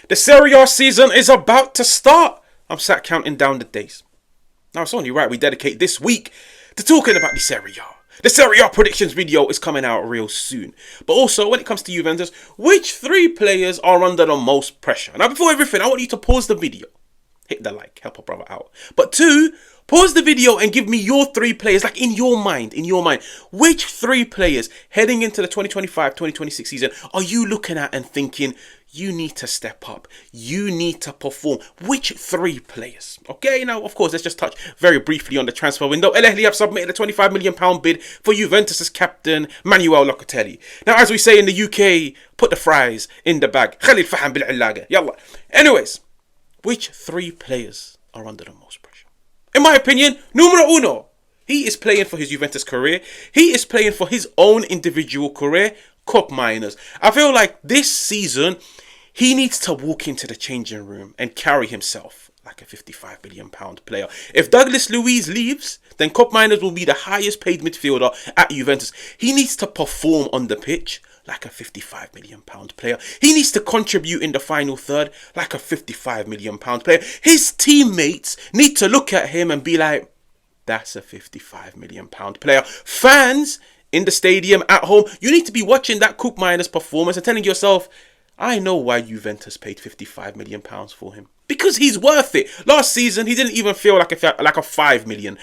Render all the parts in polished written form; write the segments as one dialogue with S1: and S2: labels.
S1: The Serie A season is about to start. I'm sat counting down the days. Now it's only right we dedicate this week to talking about the Serie A. The Serie A predictions video is coming out real soon. But also, when it comes to Juventus, which three players are under the most pressure? Now, before everything, I want you to pause the video. Hit the like, help a brother out. But two, pause the video and give me your three players, like in your mind. Which three players heading into the 2025-2026 season are you looking at and thinking, you need to step up, you need to perform? Which three players? Okay, now, of course, let's just touch very briefly on the transfer window. El Ahly have submitted a £25 million bid for Juventus' captain, Manuel Locatelli. Now, as we say in the UK, put the fries in the bag. Khalil Faham bil Illaga. Yalla. Anyways, which three players are under the most pressure? In my opinion, numero uno. He is playing for his Juventus career. He is playing for his own individual career. Koopmeiners. I feel like this season, he needs to walk into the changing room and carry himself like a £55 million player. If Douglas Luiz leaves, then Koopmeiners will be the highest paid midfielder at Juventus. He needs to perform on the pitch like a £55 million player. He needs to contribute in the final third like a £55 million player. His teammates need to look at him and be like, that's a £55 million player. Fans in the stadium, at home, you need to be watching that Koopmeiners performance and telling yourself, I know why Juventus paid £55 million for him. Because he's worth it. Last season, he didn't even feel like a £5 million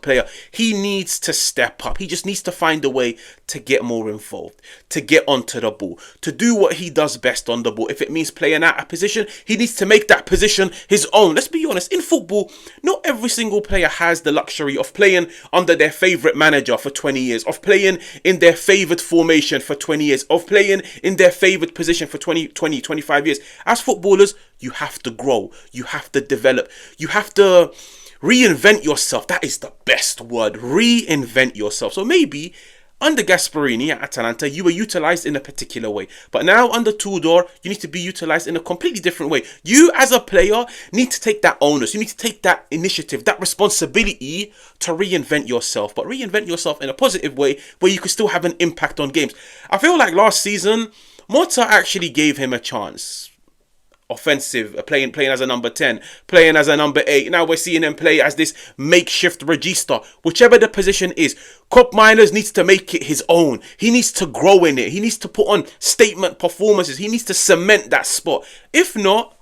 S1: player. He needs to step up. He just needs to find a way to get more involved, to get onto the ball, to do what he does best on the ball. If it means playing out a position, he needs to make that position his own. Let's be honest, in football, not every single player has the luxury of playing under their favourite manager for 20 years, of playing in their favoured formation for 20 years, of playing in their favoured position for 25 years. As footballers, you have to grow, you have to develop, you have to reinvent yourself. That is the best word, reinvent yourself. So maybe under Gasperini at Atalanta, you were utilised in a particular way. But now under Tudor, you need to be utilised in a completely different way. You as a player need to take that onus. You need to take that initiative, that responsibility to reinvent yourself. But reinvent yourself in a positive way where you can still have an impact on games. I feel like last season, Motta actually gave him a chance. Offensive, playing as a number 10, playing as a number 8. Now we're seeing him play as this makeshift regista. Whichever the position is, Koopmeiners needs to make it his own. He needs to grow in it. He needs to put on statement performances. He needs to cement that spot. If not,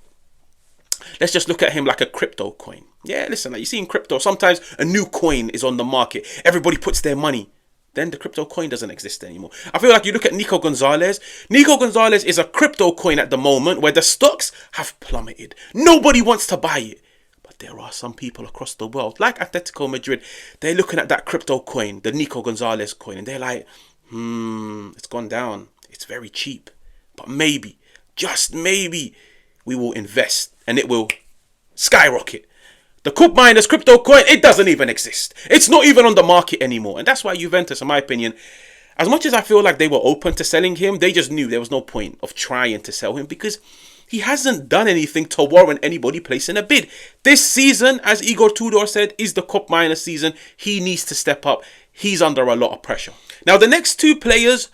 S1: let's just look at him like a crypto coin. Yeah, listen, like you see in crypto, sometimes a new coin is on the market. Everybody puts their money. Then the crypto coin doesn't exist anymore. I feel like you look at Nico Gonzalez. Nico Gonzalez is a crypto coin at the moment where the stocks have plummeted. Nobody wants to buy it. But there are some people across the world, like Atletico Madrid, they're looking at that crypto coin, the Nico Gonzalez coin, and they're like, it's gone down. It's very cheap. But maybe, just maybe, we will invest and it will skyrocket. The Koopmeiners crypto coin, it doesn't even exist. It's not even on the market anymore. And that's why Juventus, in my opinion, as much as I feel like they were open to selling him, they just knew there was no point of trying to sell him because he hasn't done anything to warrant anybody placing a bid. This season, as Igor Tudor said, is the Koopmeiners season. He needs to step up. He's under a lot of pressure. Now, the next two players,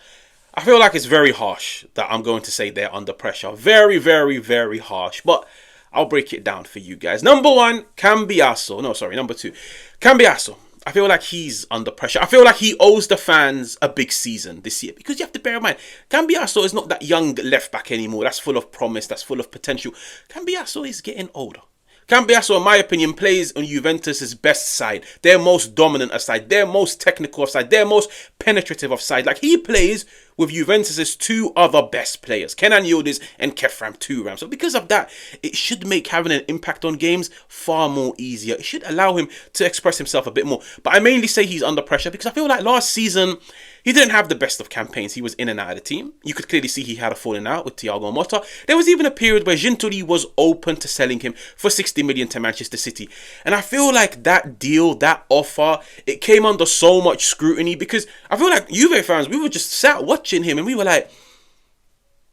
S1: I feel like it's very harsh that I'm going to say they're under pressure. Very, very, very harsh. But I'll break it down for you guys. Number one, Cambiaso. No, sorry, number two. Cambiaso. I feel like he's under pressure. I feel like he owes the fans a big season this year. Because you have to bear in mind, Cambiaso is not that young left back anymore. That's full of promise. That's full of potential. Cambiaso is getting older. Cambiaso, in my opinion, plays on Juventus' best side. Their most dominant side. Their most technical side. Their most penetrative side. Like, he plays with Juventus' two other best players, Kenan Yildiz and Kefram Turam. So because of that, it should make having an impact on games far more easier. It should allow him to express himself a bit more. But I mainly say he's under pressure because I feel like last season, he didn't have the best of campaigns. He was in and out of the team. You could clearly see he had a falling out with Thiago Motta. There was even a period where Gintoli was open to selling him for 60 million to Manchester City. And I feel like that deal, that offer, it came under so much scrutiny because I feel like Juve fans, we were just sat watching him and we were like,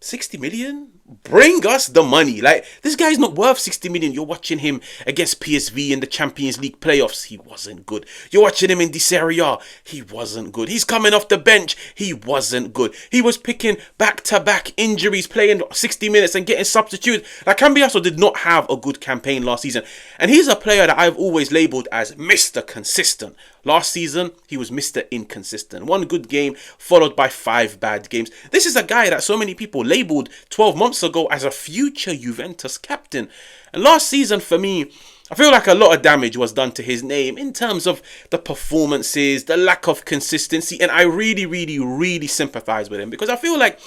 S1: 60 million? Bring us the money. Like, this guy's not worth 60 million. You're watching him against PSV in the Champions League playoffs. He wasn't good. You're watching him in the Serie A. He wasn't good. He's coming off the bench. He wasn't good. He was picking back-to-back injuries, playing 60 minutes and getting substituted. Like, Cambiaso did not have a good campaign last season. And he's a player that I've always labelled as Mr. Consistent. Last season, he was Mr. Inconsistent. One good game followed by 5 bad games. This is a guy that so many people labelled 12 months ago as a future Juventus captain. And last season, for me, I feel like a lot of damage was done to his name in terms of the performances, the lack of consistency. And I really sympathize with him, because I feel like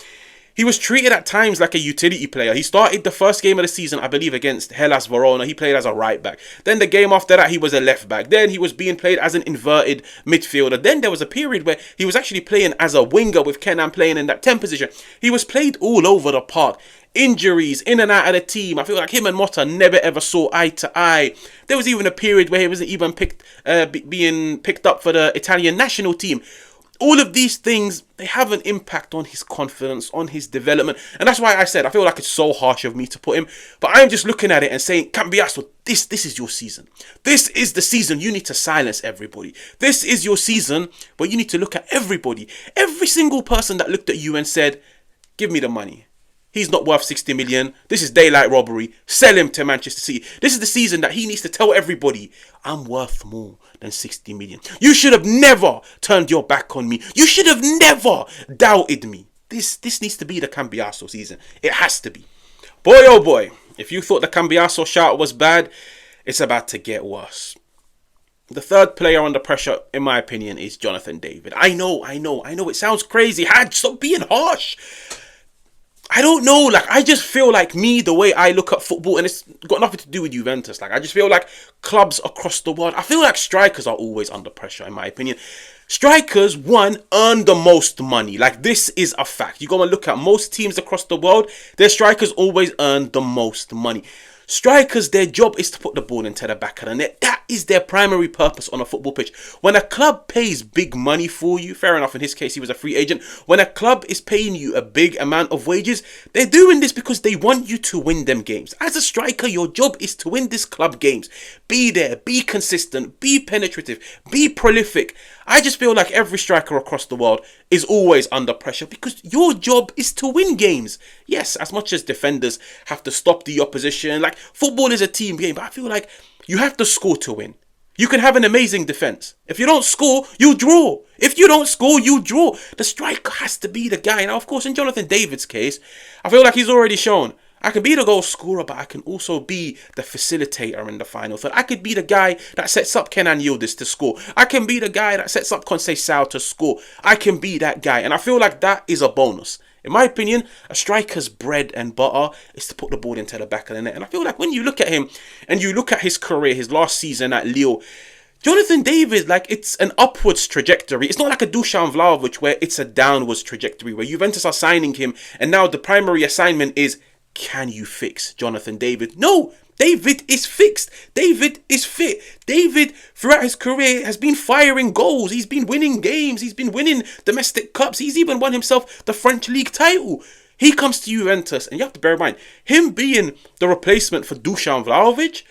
S1: he was treated at times like a utility player. He started the first game of the season, I believe, against Hellas Verona. He played as a right back. Then the game after that, he was a left back. Then he was being played as an inverted midfielder. Then there was a period where he was actually playing as a winger with Kenan playing in that 10 position. He was played all over the park. Injuries, in and out of the team. I feel like him and Motta never ever saw eye to eye. There was even a period where he wasn't even being picked up for the Italian national team. All of these things, they have an impact on his confidence, on his development. And that's why I said, I feel like it's so harsh of me to put him. But I'm just looking at it and saying, Cambiaso, this is your season. This is the season you need to silence everybody. This is your season where you need to look at everybody. Every single person that looked at you and said, give me the money. He's not worth 60 million. This is daylight robbery. Sell him to Manchester City. This is the season that he needs to tell everybody, I'm worth more than 60 million. You should have never turned your back on me. You should have never doubted me. This needs to be the Cambiaso season. It has to be. Boy, oh boy. If you thought the Cambiaso shout was bad, it's about to get worse. The third player under pressure, in my opinion, is Jonathan David. I know. It sounds crazy. Stop being harsh. I don't know, like, I just feel like the way I look at football, and it's got nothing to do with Juventus, like, I just feel like clubs across the world, I feel like strikers are always under pressure, in my opinion. Strikers, earn the most money. Like, this is a fact. You go and look at most teams across the world, their strikers always earn the most money. Strikers, their job is to put the ball into the back of the net. That is their primary purpose on a football pitch. When a club pays big money for you, fair enough, in his case, he was a free agent. When a club is paying you a big amount of wages, they're doing this because they want you to win them games. As a striker, your job is to win this club games. Be there, be consistent, be penetrative, be prolific. I just feel like every striker across the world is always under pressure because your job is to win games. Yes, as much as defenders have to stop the opposition, like, football is a team game, but I feel like you have to score to win. You can have an amazing defense. If you don't score, you draw. If you don't score, you draw. The striker has to be the guy. Now, of course, in Jonathan David's case, I feel like he's already shown, I can be the goal scorer, but I can also be the facilitator in the final third. I could be the guy that sets up Kenan Yildiz to score. I can be the guy that sets up Conceição to score. I can be that guy. And I feel like that is a bonus. In my opinion, a striker's bread and butter is to put the ball into the back of the net. And I feel like when you look at him and you look at his career, his last season at Lille, Jonathan David, like, it's an upwards trajectory. It's not like a Dusan Vlahovic where it's a downwards trajectory, where Juventus are signing him and now the primary assignment is, can you fix Jonathan David? No, David is fixed. David is fit. David, throughout his career, has been firing goals. He's been winning games. He's been winning domestic cups. He's even won himself the French league title. He comes to Juventus, and you have to bear in mind, him being the replacement for Dusan Vlahovic,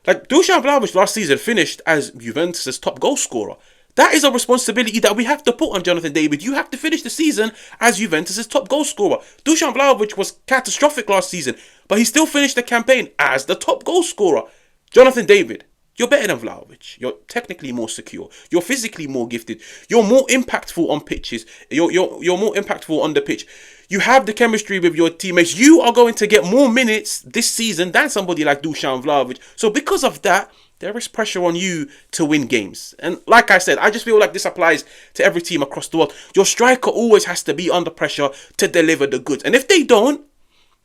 S1: like, Dusan Vlahovic last season finished as Juventus' top goal scorer. That is a responsibility that we have to put on Jonathan David. You have to finish the season as Juventus' top goal scorer. Dusan Vlahovic was catastrophic last season, but he still finished the campaign as the top goal scorer. Jonathan David, you're better than Vlahovic. You're technically more secure. You're physically more gifted. You're more impactful on pitches. You're more impactful on the pitch. You have the chemistry with your teammates. You are going to get more minutes this season than somebody like Dusan Vlahovic. So because of that, there is pressure on you to win games. And like I said, I just feel like this applies to every team across the world. Your striker always has to be under pressure to deliver the goods. And if they don't,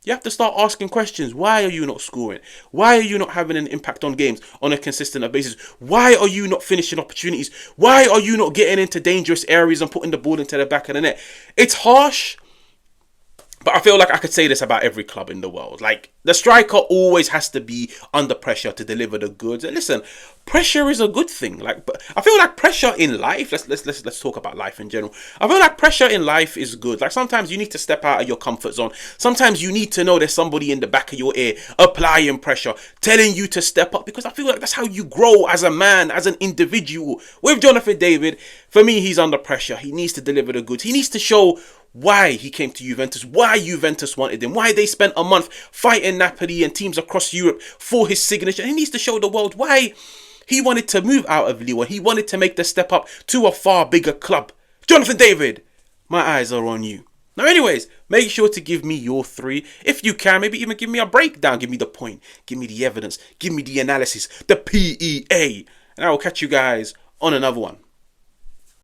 S1: you have to start asking questions. Why are you not scoring? Why are you not having an impact on games on a consistent basis? Why are you not finishing opportunities? Why are you not getting into dangerous areas and putting the ball into the back of the net? It's harsh. But I feel like I could say this about every club in the world. Like, the striker always has to be under pressure to deliver the goods. And listen, pressure is a good thing. Like, but I feel like pressure in life. Let's talk about life in general. I feel like pressure in life is good. Like, sometimes you need to step out of your comfort zone. Sometimes you need to know there's somebody in the back of your ear applying pressure, telling you to step up. Because I feel like that's how you grow as a man, as an individual. With Jonathan David, for me, he's under pressure. He needs to deliver the goods. He needs to show why he came to Juventus, why Juventus wanted him, why they spent a month fighting Napoli and teams across Europe for his signature. He needs to show the world why he wanted to move out of Lyon. He wanted to make the step up to a far bigger club. Jonathan David, my eyes are on you. Now, anyways, make sure to give me your 3. If you can, maybe even give me a breakdown. Give me the point. Give me the evidence. Give me the analysis. The PEA. And I will catch you guys on another one.